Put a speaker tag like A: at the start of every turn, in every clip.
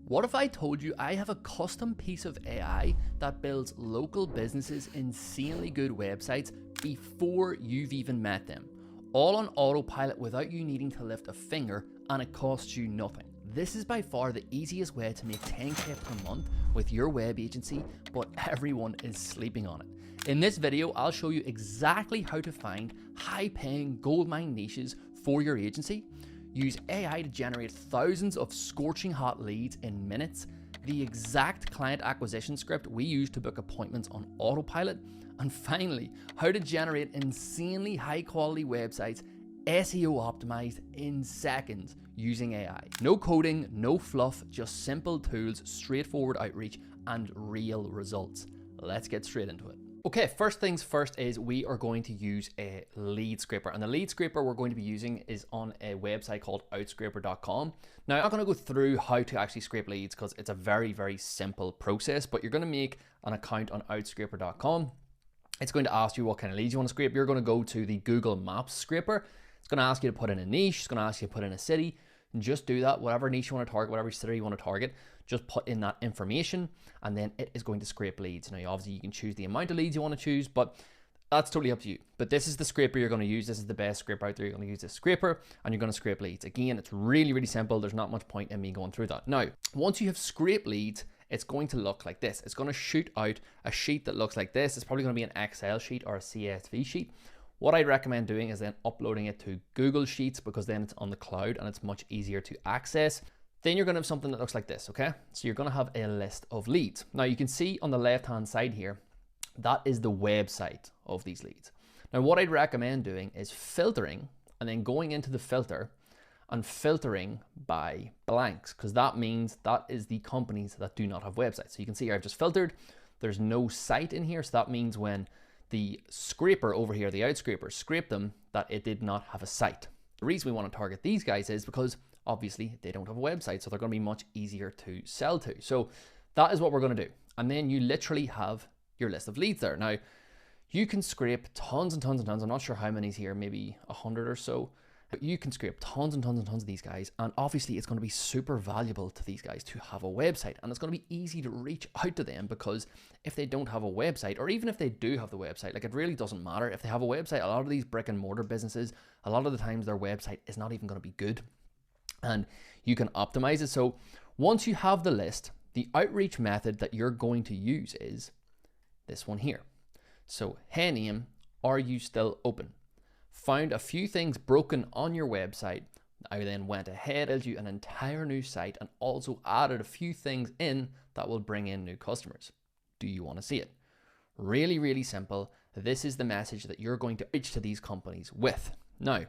A: What if I told you I have a custom piece of AI that builds local businesses insanely good websites before you've even met them, all on autopilot without you needing to lift a finger, and it costs you nothing? This is by far the easiest way to make 10k per month with your web agency, but everyone is sleeping on it. In this video, I'll show you exactly how to find high-paying goldmine niches for your agency, use AI to generate thousands of scorching hot leads in minutes, the exact client acquisition script we use to book appointments on autopilot, and finally, how to generate insanely high quality websites SEO optimized in seconds using AI. No coding, no fluff, just simple tools, straightforward outreach, and real results. Let's get straight into it. Okay, first things first is we are going to use a lead scraper, and the lead scraper we're going to be using is on a website called outscraper.com. Now, I'm not going to go through how to actually scrape leads because it's a very, very simple process, but you're going to make an account on outscraper.com. It's going to ask you what kind of leads you want to scrape. You're going to go to the Google Maps scraper. It's going to ask you to put in a niche. It's going to ask you to put in a city. And just do that. Whatever niche you want to target, whatever city you want to target, just put in that information, and then it is going to scrape leads. Now, obviously, you can choose the amount of leads you want to choose, but that's totally up to you. But this is the scraper you're going to use. This is the best scraper out there. You're going to use this scraper, and you're going to scrape leads. Again, it's really, really simple. There's not much point in me going through that. Now, once you have scraped leads, it's going to look like this. It's going to shoot out a sheet that looks like this. It's probably going to be an Excel sheet or a CSV sheet. What I'd recommend doing is then uploading it to Google Sheets, because then it's on the cloud and it's much easier to access. Then you're going to have something that looks like this, okay? So you're going to have a list of leads. Now you can see on the left-hand side here, that is the website of these leads. Now what I'd recommend doing is filtering, and then going into the filter and filtering by blanks, because that means that is the companies that do not have websites. So you can see here I've just filtered. There's no site in here. So that means when the scraper over here, the outscraper, scraped them, that it did not have a site. The reason we want to target these guys is because obviously they don't have a website, so they're going to be much easier to sell to. So that is what we're going to do. And then you literally have your list of leads there. Now, you can scrape tons and tons and tons. I'm not sure how many's here, maybe 100 or so. But you can scrape tons and tons and tons of these guys, and obviously it's going to be super valuable to these guys to have a website, and it's going to be easy to reach out to them, because if they don't have a website, or even if they do have the website, like, it really doesn't matter. If they have a website, a lot of these brick and mortar businesses, a lot of the times their website is not even going to be good, and you can optimize it. So once you have the list, the outreach method that you're going to use is this one here. So, hey name, are you still open? Found a few things broken on your website. I then went ahead, built you an entire new site, and also added a few things in that will bring in new customers. Do you want to see it? Really, really simple. This is the message that you're going to reach to these companies with. Now,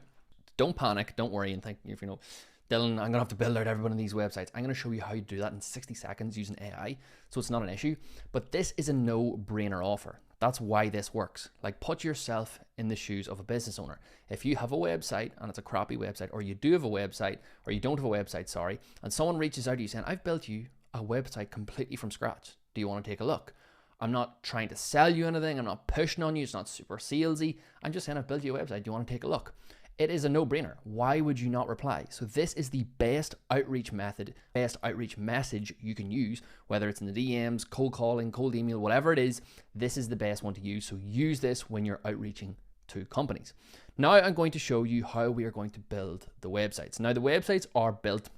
A: don't panic, don't worry and think, Dylan, I'm going to have to build out every one of these websites. I'm going to show you how to do that in 60 seconds using AI, so it's not an issue. But this is a no-brainer offer. That's why this works. Like, put yourself in the shoes of a business owner. If you have a website and it's a crappy website, or you do have a website, or you don't have a website, sorry, and someone reaches out to you saying, I've built you a website completely from scratch. Do you want to take a look? I'm not trying to sell you anything. I'm not pushing on you. It's not super salesy. I'm just saying, I've built you a website. Do you want to take a look? It is a no-brainer. Why would you not reply? So this is the best outreach method, best outreach message you can use, whether it's in the DMs, cold calling, cold email, whatever it is. This is the best one to use. So use this when you're outreaching to companies. Now I'm going to show you how we are going to build the websites. Now the websites are built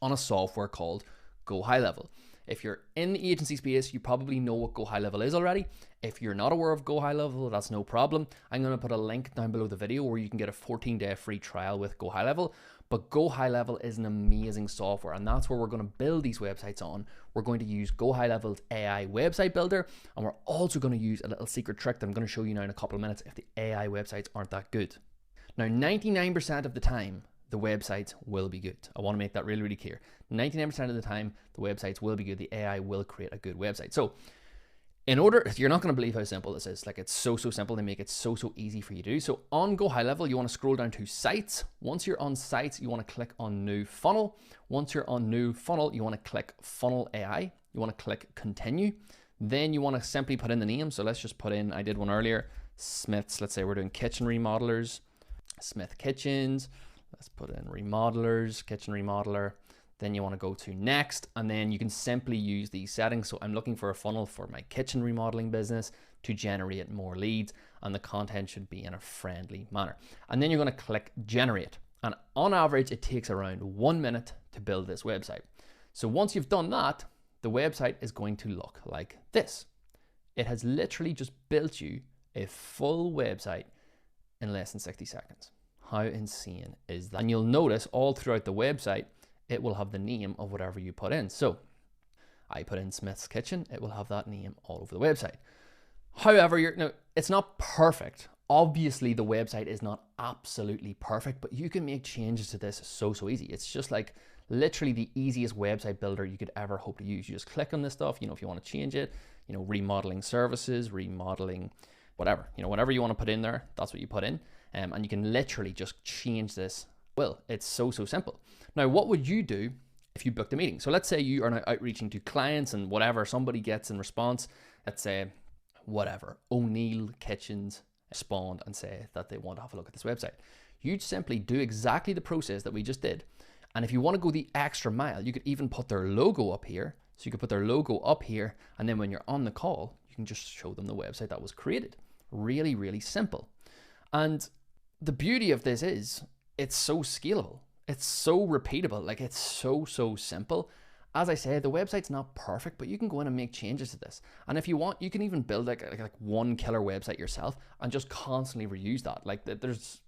A: on a software called Go High Level. If you're in the agency space, you probably know what Go High Level is already. If you're not aware of Go High Level, that's no problem. I'm going to put a link down below the video where you can get a 14-day free trial with Go High Level. But Go High Level is an amazing software, and that's where we're going to build these websites on. We're going to use Go High Level's AI website builder, and we're also going to use a little secret trick that I'm going to show you now in a couple of minutes if the AI websites aren't that good. Now, 99% of the time, the websites will be good. I want to make that really, really clear. 99% of the time, the websites will be good. The AI will create a good website. So in order, you're not going to believe how simple this is. Like, it's so simple. They make it so easy for you to do. So on Go High Level, you want to scroll down to sites. Once you're on sites, you want to click on new funnel. Once you're on new funnel, you want to click funnel AI. You want to click continue. Then you want to simply put in the name. So let's just put in, I did one earlier, Smith's. Let's say we're doing kitchen remodelers, Smith Kitchens. Let's put in remodelers, kitchen remodeler. Then you want to go to next, and then you can simply use these settings. So I'm looking for a funnel for my kitchen remodeling business to generate more leads, and the content should be in a friendly manner. And then you're going to click generate. And on average, it takes around 1 minute to build this website. So once you've done that, the website is going to look like this. It has literally just built you a full website in less than 60 seconds. How insane is that? And you'll notice all throughout the website, it will have the name of whatever you put in. So I put in Smith's Kitchen, it will have that name all over the website. However, it's not perfect. Obviously, the website is not absolutely perfect, but you can make changes to this so easy. It's just like literally the easiest website builder you could ever hope to use. You just click on this stuff, if you want to change it, remodeling services, remodeling, whatever, whatever you want to put in there, that's what you put in. And you can literally just change this. Well, it's so simple. Now, what would you do if you booked a meeting? So let's say you are now outreaching to clients and whatever somebody gets in response, let's say whatever, O'Neill Kitchens respond and say that they want to have a look at this website. You'd simply do exactly the process that we just did. And if you want to go the extra mile, you could even put their logo up here. So you could put their logo up here, and then when you're on the call, you can just show them the website that was created. Really simple. And the beauty of this is it's so scalable. It's so repeatable. Like, it's so simple. As I said, the website's not perfect, but you can go in and make changes to this. And if you want, you can even build like one killer website yourself and just constantly reuse that. Like, there's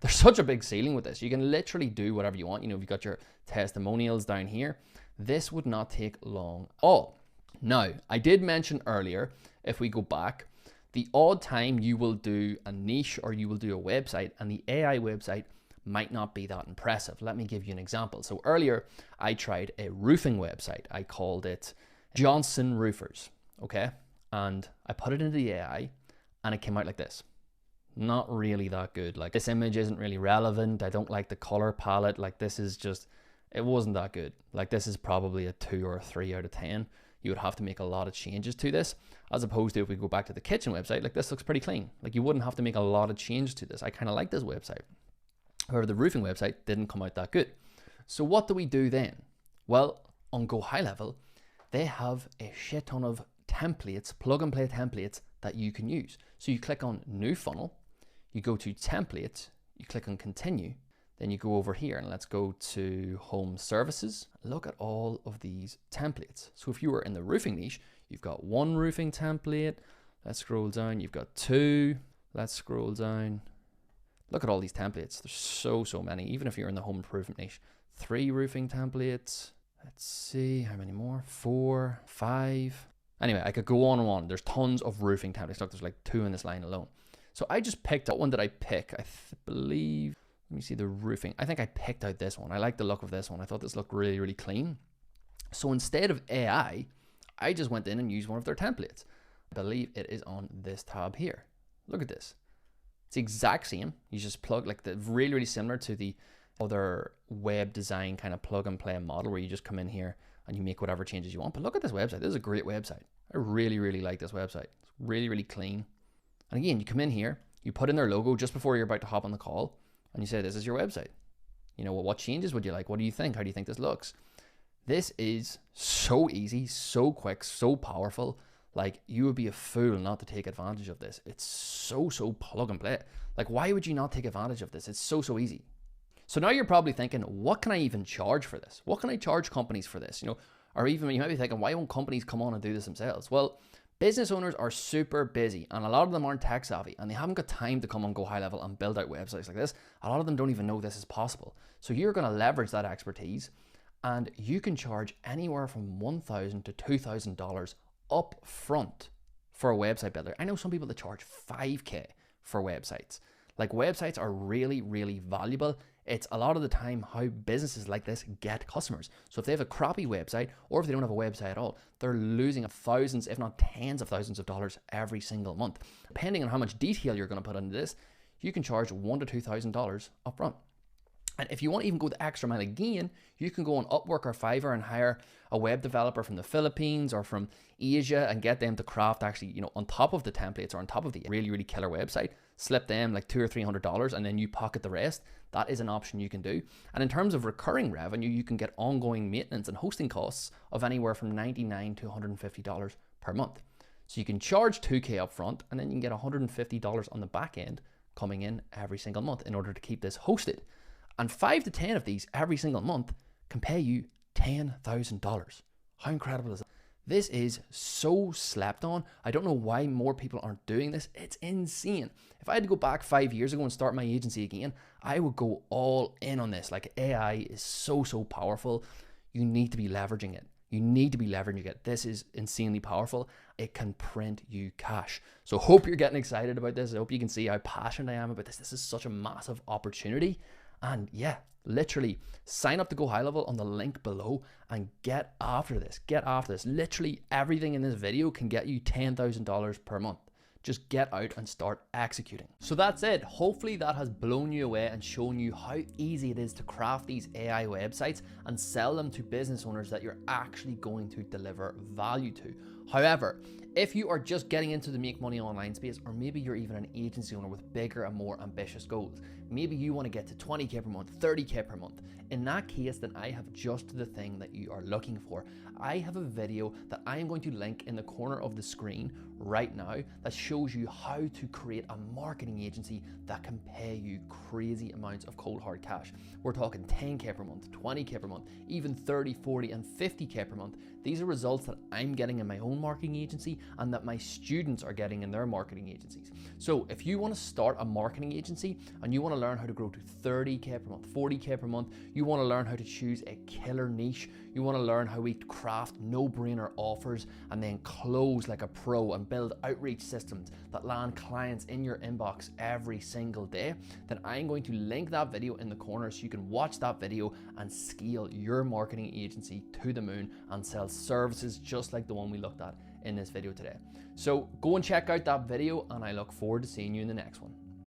A: such a big ceiling with this. You can literally do whatever you want. If you've got your testimonials down here, this would not take long at all. Now, I did mention earlier, if we go back, the odd time you will do a niche or you will do a website and the AI website might not be that impressive. Let me give you an example. So earlier I tried a roofing website. I called it Johnson Roofers, okay? And I put it into the AI and it came out like this. Not really that good. Like, this image isn't really relevant. I don't like the color palette. Like, this is just, it wasn't that good. Like, this is probably a 2 or a 3 out of 10. You would have to make a lot of changes to this, as opposed to if we go back to the kitchen website, like, this looks pretty clean. Like, you wouldn't have to make a lot of changes to this. I kind of like this website. However, the roofing website didn't come out that good. So what do we do then? Well, on Go High Level, they have a shit ton of templates, plug and play templates that you can use. So you click on New Funnel, you go to Templates, you click on Continue, then you go over here and let's go to Home Services. Look at all of these templates. So if you were in the roofing niche, you've got 1 roofing template. Let's scroll down. You've got 2. Let's scroll down. Look at all these templates. There's so many. Even if you're in the home improvement niche, 3 roofing templates. Let's see how many more. 4, 5. Anyway, I could go on and on. There's tons of roofing templates. Look, there's like 2 in this line alone. So I just picked out one. Did I pick? I believe. Let me see the roofing. I think I picked out this one. I like the look of this one. I thought this looked really clean. So instead of AI, I just went in and used one of their templates. I believe it is on this tab here. Look at this. It's the exact same. You just plug, like, the really similar to the other web design kind of plug and play model where you just come in here and you make whatever changes you want. But look at this website. This is a great website. I really like this website. It's really clean. And again, you come in here, you put in their logo just before you're about to hop on the call, and you say, this is your website. What changes would you like? What do you think? How do you think this looks? This is so easy, so quick, so powerful. Like, you would be a fool not to take advantage of this. It's so plug and play. Like, why would you not take advantage of this? It's so easy. So now you're probably thinking, what can I even charge for this? What can I charge companies for this? Or even you might be thinking, why won't companies come on and do this themselves? Well, business owners are super busy and a lot of them aren't tech savvy and they haven't got time to come on Go High Level and build out websites like this. A lot of them don't even know this is possible. So you're going to leverage that expertise and you can charge anywhere from $1,000 to $2,000 up front for a website builder. I know some people that charge $5,000 for websites. Like, websites are really valuable. It's a lot of the time how businesses like this get customers. So if they have a crappy website or if they don't have a website at all, they're losing thousands, if not tens of thousands of dollars every single month. Depending on how much detail you're going to put into this, you can charge $1,000 to $2,000 up front. And if you want to even go the extra mile again, you can go on Upwork or Fiverr and hire a web developer from the Philippines or from Asia and get them to craft actually, on top of the templates or on top of the really, really killer website, slip them like $200 or $300 and then you pocket the rest. That is an option you can do. And in terms of recurring revenue, you can get ongoing maintenance and hosting costs of anywhere from $99 to $150 per month. So you can charge $2K up front and then you can get $150 on the back end coming in every single month in order to keep this hosted. And 5 to 10 of these every single month can pay you $10,000. How incredible is that? This is so slept on. I don't know why more people aren't doing this. It's insane. If I had to go back 5 years ago and start my agency again, I would go all in on this. Like, AI is so powerful. You need to be leveraging it. You need to be leveraging it. This is insanely powerful. It can print you cash. So hope you're getting excited about this. I hope you can see how passionate I am about this. This is such a massive opportunity. And yeah, literally sign up to Go High Level on the link below and get after this. Get after this. Literally everything in this video can get you $10,000 per month. Just get out and start executing. So that's it. Hopefully that has blown you away and shown you how easy it is to craft these AI websites and sell them to business owners that you're actually going to deliver value to. However, if you are just getting into the make money online space, or maybe you're even an agency owner with bigger and more ambitious goals, maybe you want to get to 20K per month, 30K per month. In that case, then I have just the thing that you are looking for. I have a video that I am going to link in the corner of the screen right now that shows you how to create a marketing agency that can pay you crazy amounts of cold hard cash. We're talking 10K per month, 20K per month, even 30, 40, and 50K per month. These are results that I'm getting in my own marketing agency and that my students are getting in their marketing agencies. So if you want to start a marketing agency and you want to learn how to grow to 30K per month, 40K per month, you want to learn how to choose a killer niche, you want to learn how we craft no-brainer offers and then close like a pro and build outreach systems that land clients in your inbox every single day, then I'm going to link that video in the corner so you can watch that video and scale your marketing agency to the moon and sell services just like the one we looked at in this video today. So go and check out that video and I look forward to seeing you in the next one.